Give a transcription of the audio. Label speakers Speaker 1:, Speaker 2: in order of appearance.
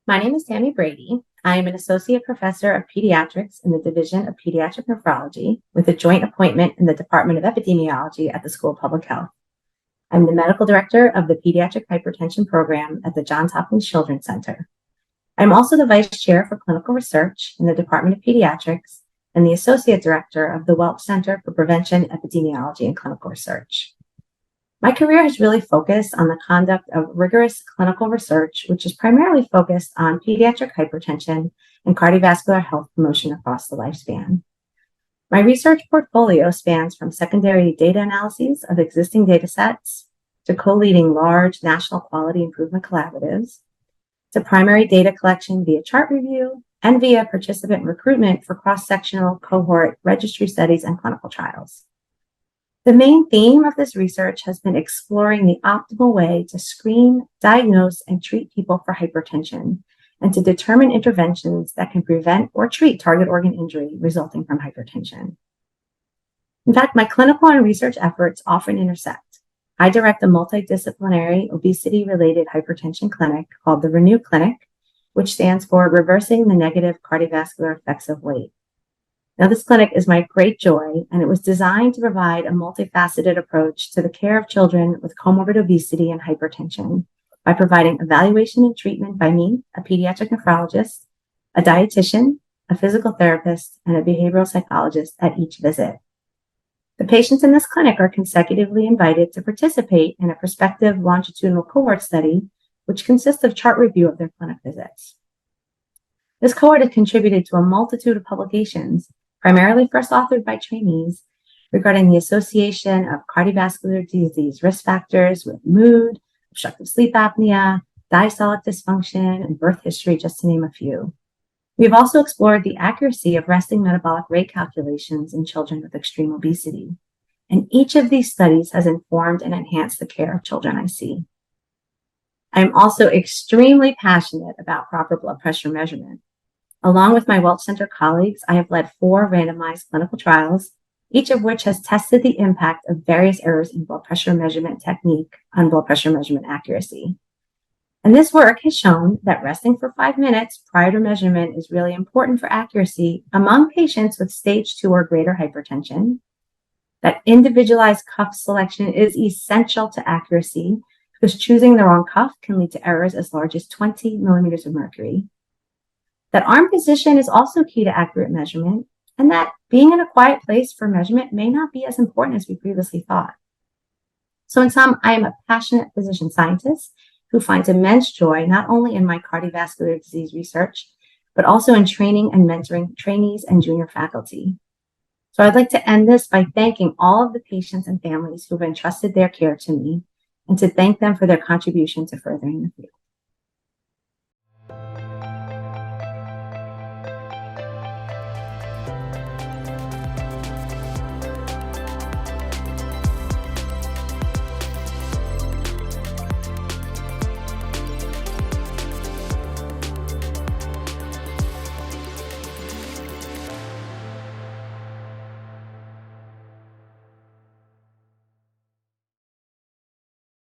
Speaker 1: My name is Tammy Brady. I am an associate professor of pediatrics in the Division of Pediatric Nephrology with a joint appointment in the Department of Epidemiology at the School of Public Health. I'm the medical director of the Pediatric Hypertension program at the Johns Hopkins Children's Center. I'm also the vice chair for clinical research in the Department of Pediatrics and the associate director of the Welch Center for Prevention, Epidemiology, and Clinical Research. My career has really focused on the conduct of rigorous clinical research, which is primarily focused on pediatric hypertension and cardiovascular health promotion across the lifespan. My research portfolio spans from secondary data analyses of existing data sets to co-leading large national quality improvement collaboratives, to primary data collection via chart review and via participant recruitment for cross-sectional cohort registry studies and clinical trials. The main theme of this research has been exploring the optimal way to screen, diagnose, and treat people for hypertension, and to determine interventions that can prevent or treat target organ injury resulting from hypertension. In fact, my clinical and research efforts often intersect. I direct a multidisciplinary obesity-related hypertension clinic called the Renew Clinic, which stands for Reversing the Negative Cardiovascular Effects of Weight. Now, this clinic is my great joy, and it was designed to provide a multifaceted approach to the care of children with comorbid obesity and hypertension by providing evaluation and treatment by me, a pediatric nephrologist, a dietitian, a physical therapist, and a behavioral psychologist at each visit. The patients in this clinic are consecutively invited to participate in a prospective longitudinal cohort study, which consists of chart review of their clinic visits. This cohort has contributed to a multitude of publications, primarily first authored by trainees, regarding the association of cardiovascular disease risk factors with mood, obstructive sleep apnea, diastolic dysfunction, and birth history, just to name a few. We've also explored the accuracy of resting metabolic rate calculations in children with extreme obesity. And each of these studies has informed and enhanced the care of children I see. I'm also extremely passionate about proper blood pressure measurement. Along with my Welch Center colleagues, I have led 4 randomized clinical trials, each of which has tested the impact of various errors in blood pressure measurement technique on blood pressure measurement accuracy. And this work has shown that resting for 5 minutes prior to measurement is really important for accuracy among patients with stage 2 or greater hypertension, that individualized cuff selection is essential to accuracy because choosing the wrong cuff can lead to errors as large as 20 millimeters of mercury, that arm position is also key to accurate measurement, and that being in a quiet place for measurement may not be as important as we previously thought. So in sum, I am a passionate physician scientist who finds immense joy not only in my cardiovascular disease research, but also in training and mentoring trainees and junior faculty. So I'd like to end this by thanking all of the patients and families who have entrusted their care to me, and to thank them for their contribution to furthering the field.